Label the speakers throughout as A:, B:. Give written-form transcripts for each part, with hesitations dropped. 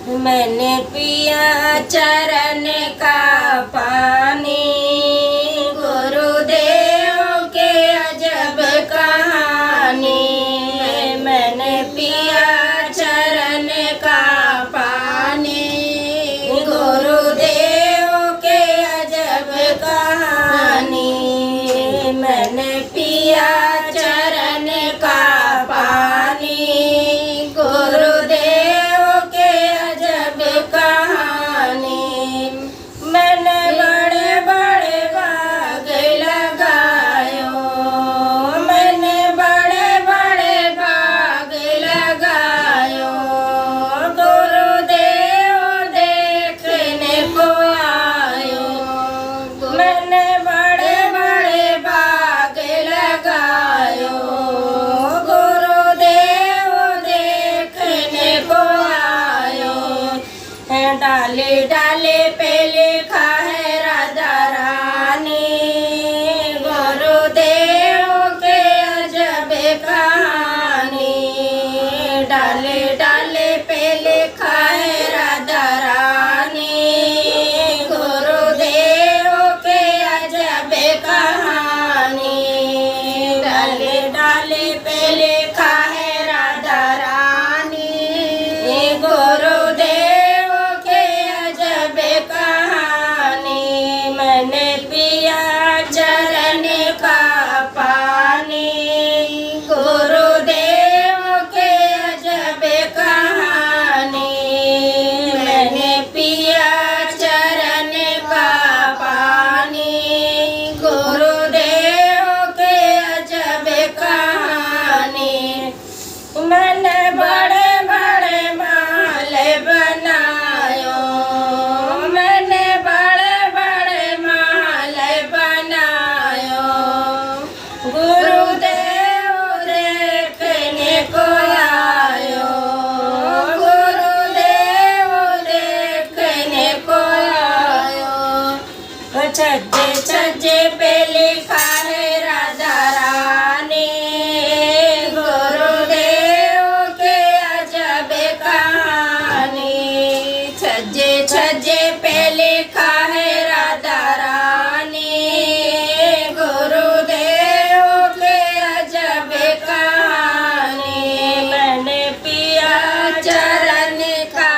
A: मैंने पिया चरण का पानी, गुरुदेव के अजब कहानी। मैंने पिया चरण का पानी, गुरुदेव के अजब कहानी। मैंने पिया चरण का पानी, गुरुदेव के अजब कहानी। मैंने बड़े बड़े बाग लगायो, मैंने बड़े बड़े बाग लगायो। गुरुदेव देखने को आयो। मैंने बड़े बड़े बाग लगायो, गुरुदेव देखने को आयो। डाले डाले पे लिखा है राधा रानी, गुरुदेव के अजब कहानी। डाले डाले पे लिखा है राधा रानी, गुरुदेव के अजब कहानी। डाले डाले पे लिखा है राधा रानी, गुरुदेव के अजब कहानी। मैंने पिया चरण का पानी, गुरुदेव के अजब कहानी। मैंने पिया चरण का पानी, गुरुदेव के अजब कहानी। मैंने बड़े बड़े महल बनायो, मैंने बड़े बड़े महल बनायो। गुरुदेव देखने को आयो, गुरुदेव देखने को आयो। छज्जे छज्जे पे लिखा है राधा रानी, गुरुदेव के अजब कहानी। छज्जे छज्जे पे लिखा है राधा रानी, गुरुदेव के अजब कहानी। मैंने पिया चरण का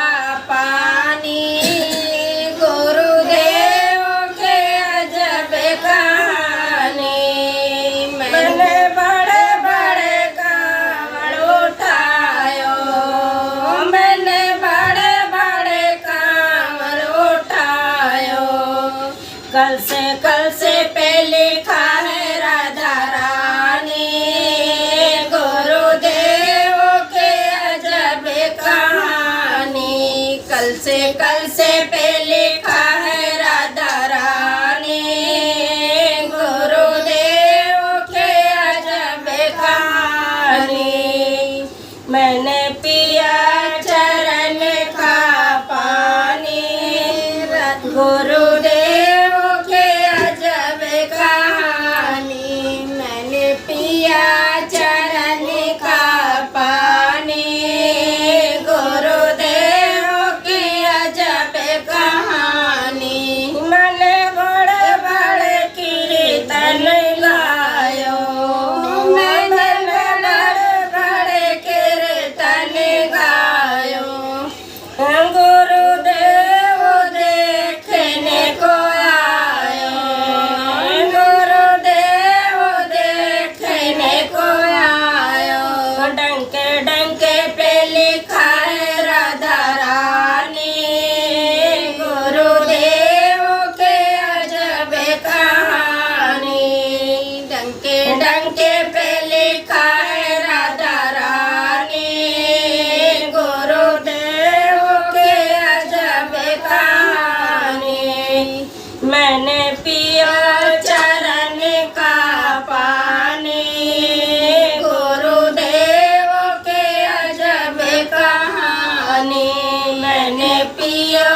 A: पानी, गुरुदेव के अजब कहानी। मैंने बड़े बड़े कांवड़ उठायो, मैंने बड़े बड़े कांवड़ उठायो। कल से पे लिखा है राधा रानी, गुरुदेव के अजब कहानी। कल से पे लिखा है राधा रानी, गुरुदेव के अजब कहानी। मैंने पिया चरण का पानी, गुरुदेव के अजब कहानी। मैंने पिया चरण का पानी, गुरुदेव की अजब कहानी। मैंने बड़े बड़े कीर्तन गायो, मैंने बड़े बड़े कीर्तन गायो। गुरुदेव देखने को आयो, गुरुदेव देखने को आयो। डंके डंके पे लिखा है राधा रानी, गुरुदेव के अजब कहानी। डंके डंके पे लिखा है राधा रानी, गुरुदेव के अजब कहानी। मैंने पिया चरण का पानी, गुरुदेव के अजब कहानी। मैंने पिया